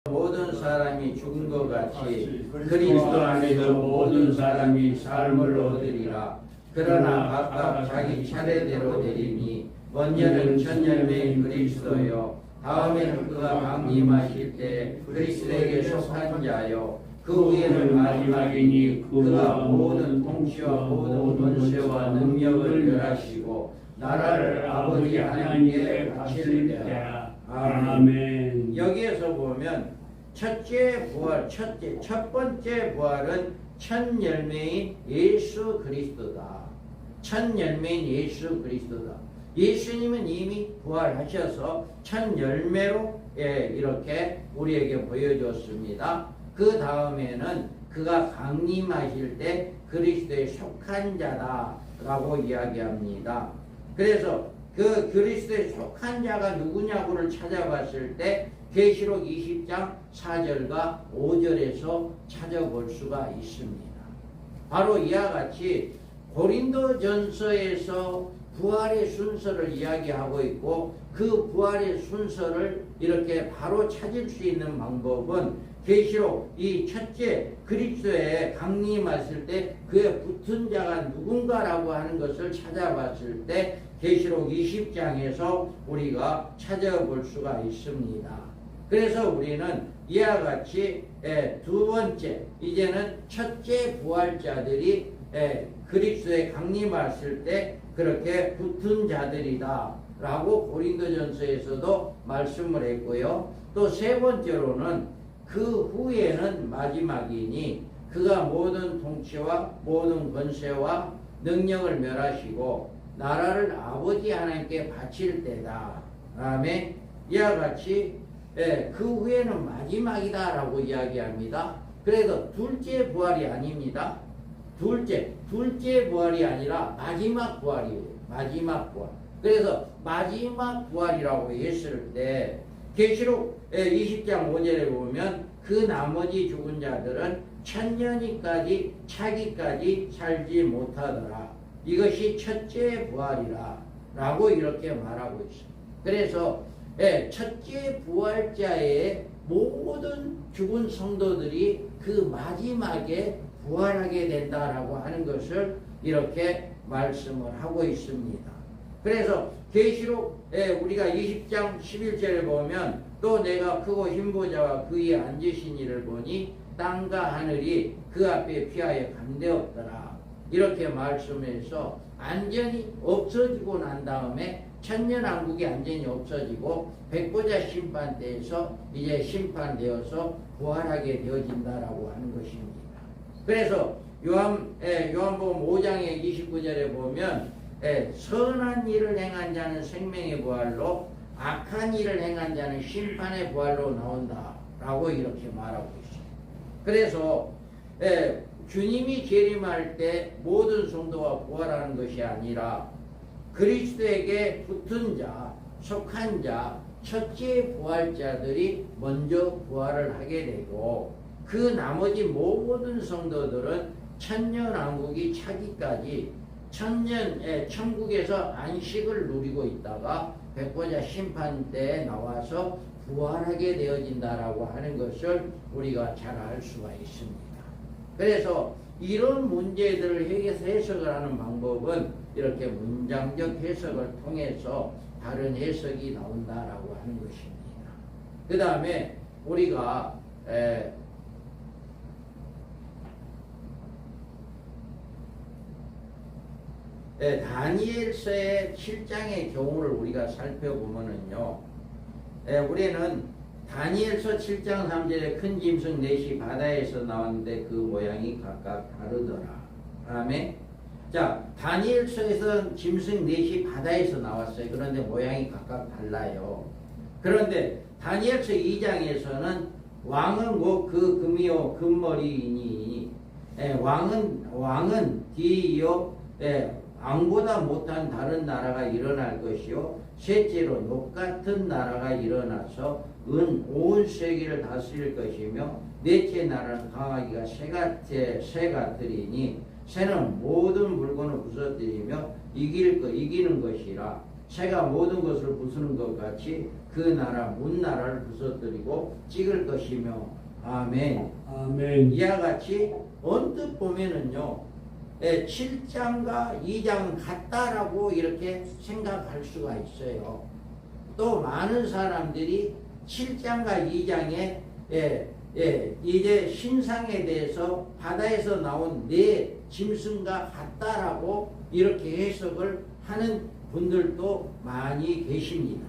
모든 사람이 죽은 것 같이 그리스도 안에서 모든 사람이 삶을 얻으리라. 그러나 각각 자기 차례대로 되리니 먼저는 첫 열매인 그리스도요, 다음에는 그가 강림하실 때 그리스도에게 속한 자요, 그 후에는 마지막이니 그가 모든 통치와 모든 권세와 능력을 멸하시고 나라를 아버지 하나님께 바칠 때라. 아멘. 여기에서 보면 첫째 부활, 첫 번째 부활은 첫 열매인 예수 그리스도다. 첫 열매인 예수 그리스도다. 예수님은 이미 부활하셔서 첫 열매로 이렇게 우리에게 보여줬습니다. 그 다음에는 그가 강림하실 때 그리스도에 속한 자다라고 이야기합니다. 그래서 그 그리스도에 속한 자가 누구냐고를 찾아봤을 때 계시록 20장 4절과 5절에서 찾아볼 수가 있습니다. 바로 이와 같이 고린도전서에서 부활의 순서를 이야기하고 있고, 그 부활의 순서를 이렇게 바로 찾을 수 있는 방법은 계시록 이 첫째 그리스도에 강림하실 때 그에 붙은 자가 누군가라고 하는 것을 찾아봤을 때 계시록 20장에서 우리가 찾아볼 수가 있습니다. 그래서 우리는 이와 같이 두 번째, 이제는 첫째 부활자들이 그리스도에 강림하실 때 그렇게 붙은 자들이다 라고 고린도전서에서도 말씀을 했고요. 또 세 번째로는 그 후에는 마지막이니 그가 모든 통치와 모든 권세와 능력을 멸하시고 나라를 아버지 하나님께 바칠 때다. 다음에 이와 같이 그 후에는 마지막이다 라고 이야기합니다. 그래서 둘째 부활이 아닙니다. 둘째 부활이 아니라 마지막 부활이에요. 마지막 부활. 그래서 마지막 부활이라고 했을 때 계시록 20장 5절에 보면 그 나머지 죽은 자들은 천년이까지 차기까지 살지 못하더라. 이것이 첫째 부활이라 라고 이렇게 말하고 있습니다. 그래서 첫째 부활자의 모든 죽은 성도들이 그 마지막에 부활하게 된다라고 하는 것을 이렇게 말씀을 하고 있습니다. 그래서 계시록 우리가 20장 11절에 보면 또 내가 크고 흰 자와 그 위에 앉으신 이를 보니 땅과 하늘이 그 앞에 피하여 간대었더라. 이렇게 말씀해서 완전히 없어지고 난 다음에 천년왕국이 완전히 없어지고 백보자 심판 때에서 이제 심판되어서 부활하게 되어진다라고 하는 것입니다. 그래서 요한복음 5장의 29절에 보면 선한 일을 행한 자는 생명의 부활로 악한 일을 행한 자는 심판의 부활로 나온다라고 이렇게 말하고 있습니다. 그래서 주님이 재림할 때 모든 성도가 부활하는 것이 아니라 그리스도에게 붙은 자, 속한 자, 첫째 부활자들이 먼저 부활을 하게 되고, 그 나머지 모든 성도들은 천년왕국이 차기까지 천국에서 안식을 누리고 있다가 백보자 심판 때에 나와서 부활하게 되어진다라고 하는 것을 우리가 잘 알 수가 있습니다. 그래서 이런 문제들을 해석을 하는 방법은 이렇게 문장적 해석을 통해서 다른 해석이 나온다라고 하는 것입니다. 그 다음에 우리가 다니엘서의 7장의 경우를 우리가 살펴보면은요, 우리는 다니엘서 7장 3절에 큰 짐승 넷이 바다에서 나왔는데 그 모양이 각각 다르더라. 다음에 자, 다니엘서에서는 짐승 넷이 바다에서 나왔어요. 그런데 모양이 각각 달라요. 그런데 다니엘서 2장에서는 왕은 곧 그 금이요 금머리이니 왕은 뒤이요 왕보다 못한 다른 나라가 일어날 것이요 셋째로 녹 같은 나라가 일어나서 온 세계를 다스릴 것이며 넷째 나라는 강하기가 새 같으리니 새는 모든 물건을 부서뜨리며 이기는 것이라 새가 모든 것을 부수는 것 같이 그 나라 문나라를 부서뜨리고 찍을 것이며 아멘. 아멘. 이와 같이 언뜻 보면은요 7장과 2장은 같다라고 이렇게 생각할 수가 있어요. 또 많은 사람들이 7장과 2장에 이제 신상에 대해서 바다에서 나온 네 짐승과 같다라고 이렇게 해석을 하는 분들도 많이 계십니다.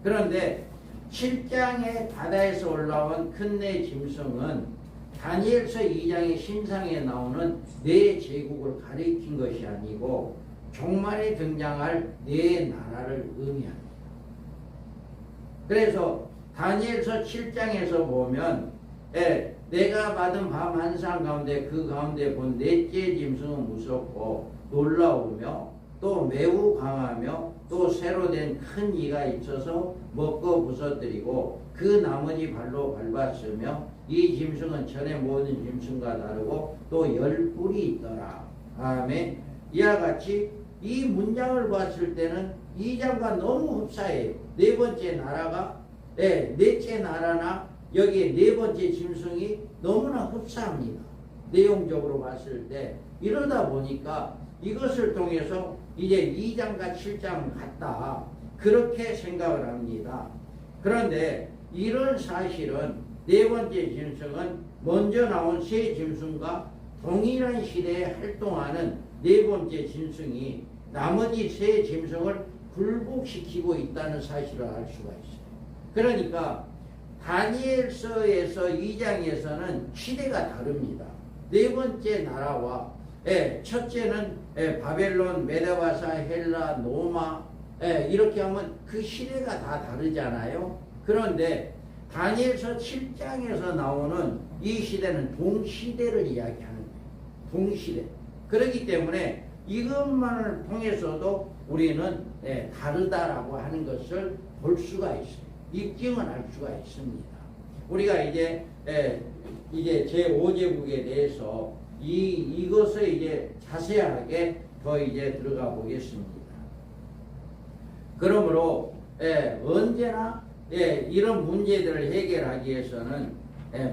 그런데 7장에 바다에서 올라온 큰 네 짐승은 다니엘서 2장의 신상에 나오는 네 제국을 가리킨 것이 아니고 종말에 등장할 네 나라를 의미합니다. 그래서 다니엘서 7장에서 보면 내가 받은 밤 환상 가운데 그 가운데 본 넷째 짐승은 무섭고 놀라우며 또 매우 강하며 또 새로 된 큰 이가 있어서 먹고 부서뜨리고 그 나머지 발로 밟았으며 이 짐승은 전에 모든 짐승과 다르고 또 10뿔이 있더라. 아멘. 이와 같이 이 문장을 봤을 때는 2장과 너무 흡사해요. 네 번째 나라가 넷째 나라나 여기에 네 번째 짐승이 너무나 흡사합니다. 내용적으로 봤을 때 이러다 보니까 이것을 통해서 이제 2장과 7장 같다 그렇게 생각을 합니다. 그런데 이런 사실은 네 번째 짐승은 먼저 나온 세 짐승과 동일한 시대에 활동하는 네 번째 짐승이 나머지 세 짐승을 굴복시키고 있다는 사실을 알 수가 있어요. 그러니까 다니엘서에서 2장에서는 시대가 다릅니다. 네 번째 나라와 첫째는 바벨론, 메데바사, 헬라, 노마 이렇게 하면 그 시대가 다 다르잖아요. 그런데 다니엘서 7장에서 나오는 이 시대는 동시대를 이야기하는 거예요. 동시대. 그렇기 때문에 이것만을 통해서도 우리는 다르다라고 하는 것을 볼 수가 있어요. 입증을 할 수가 있습니다. 우리가 이제 제5제국에 대해서 이것을 이제 자세하게 더 이제 들어가 보겠습니다. 그러므로 언제나 이런 문제들을 해결하기 위해서는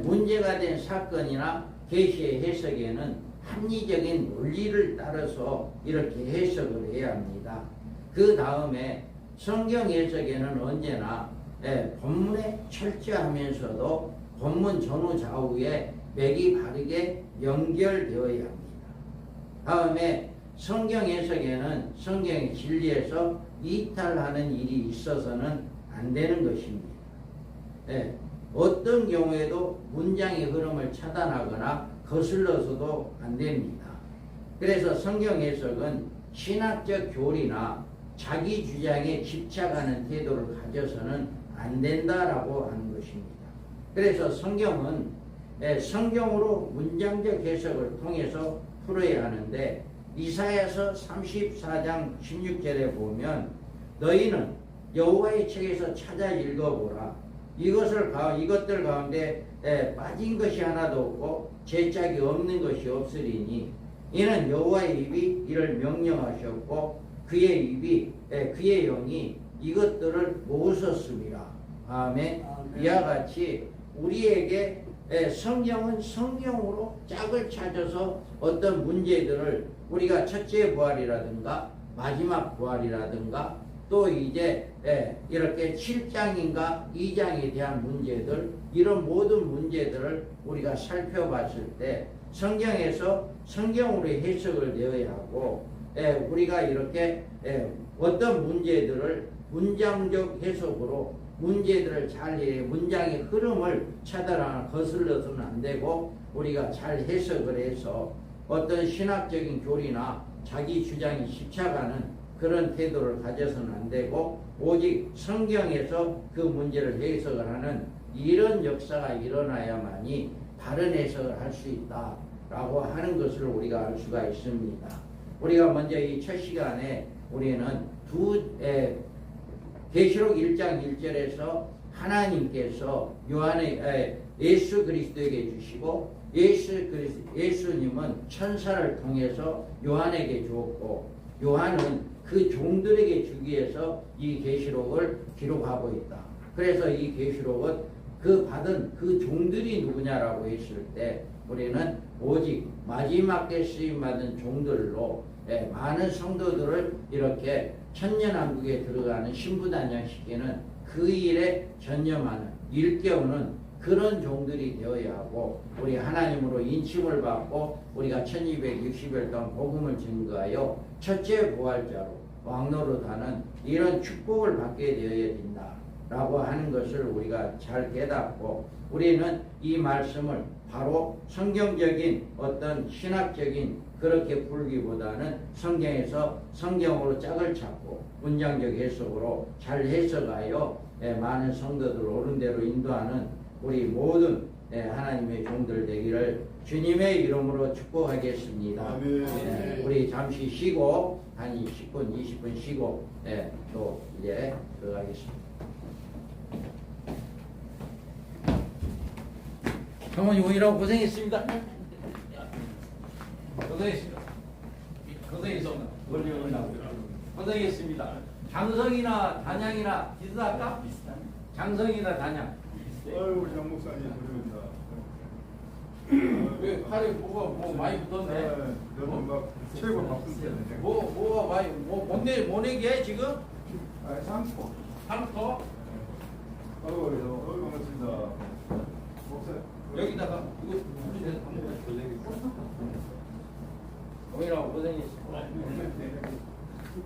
문제가 된 사건이나 계시의 해석에는 합리적인 논리를 따라서 이렇게 해석을 해야 합니다. 그 다음에 성경 해석에는 언제나 본문에 철저하면서도 본문 전후 좌우에 맥이 바르게 연결되어야 합니다. 다음에 성경 해석에는 성경의 진리에서 이탈하는 일이 있어서는 안 되는 것입니다. 어떤 경우에도 문장의 흐름을 차단하거나 거슬러서도 안 됩니다. 그래서 성경 해석은 신학적 교리나 자기 주장에 집착하는 태도를 가져서는 안 된다라고 하는 것입니다. 그래서 성경은 성경으로 문장적 해석을 통해서 풀어야 하는데 이사야서 34장 16절에 보면 너희는 여호와의 책에서 찾아 읽어보라. 이것들 가운데 빠진 것이 하나도 없고 죄짝이 없는 것이 없으리니 이는 여호와의 입이 이를 명령하셨고 그의 영이 이것들을 모으셨습니다. 아멘. 이와 같이 우리에게 성경은 성경으로 짝을 찾아서 어떤 문제들을 우리가 첫째 부활이라든가 마지막 부활이라든가 또 이제 이렇게 7장인가 2장에 대한 문제들 이런 모든 문제들을 우리가 살펴봤을 때 성경에서 성경으로 해석을 되어야 하고 우리가 이렇게 어떤 문제들을 문장적 해석으로 문제들을 잘 문장의 흐름을 차단하거나 거슬러서는 안 되고 우리가 잘 해석을 해서 어떤 신학적인 교리나 자기 주장이 집착하는 그런 태도를 가져서는 안 되고 오직 성경에서 그 문제를 해석을 하는 이런 역사가 일어나야만이 바른 해석을 할 수 있다라고 하는 것을 우리가 알 수가 있습니다. 우리가 먼저 이 첫 시간에 우리는 계시록 1장 1절에서 하나님께서 예수 그리스도에게 주시고 예수님은 천사를 통해서 요한에게 주었고 요한은 그 종들에게 주기 위해서 이 계시록을 기록하고 있다. 그래서 이 계시록은 그 받은 그 종들이 누구냐라고 했을 때 우리는 오직 마지막 때 쓰임 받은 종들로 많은 성도들을 이렇게 천년왕국에 들어가는 신부단장시키는 그 일에 전념하는 일깨우는 그런 종들이 되어야 하고 우리 하나님으로 인침을 받고 우리가 1260일 동안 복음을 증거하여 첫째 부활자로 왕노릇하는 이런 축복을 받게 되어야 된다라고 하는 것을 우리가 잘 깨닫고 우리는 이 말씀을 바로 성경적인 어떤 신학적인 그렇게 풀기보다는 성경에서 성경으로 짝을 찾고 문장적 해석으로 잘 해석하여 많은 성도들 옳은 대로 인도하는 우리 모든 하나님의 종들 되기를 주님의 이름으로 축복하겠습니다. 우리 잠시 쉬고 한 10분 20분 쉬고 또 이제 들어가겠습니다. 성모님 오느라고 고생했습니다. 고생했습니다. 고생했습니다. 고생했습니다. 장성이나 단양이나 비슷할까? 장성이나 단양. 우리 장 목사님 그러니까 왜 팔에 뭐가 많이 붙었네? 너는 막 최고 바쁜 때네. 뭐가 많이 뭔얘기해 지금? 상포. 상터? 반갑습니다. 목사 여기다가 이거 물리대서 오느라고 고생했어.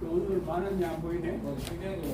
오늘 많은 양 보이네. 신경이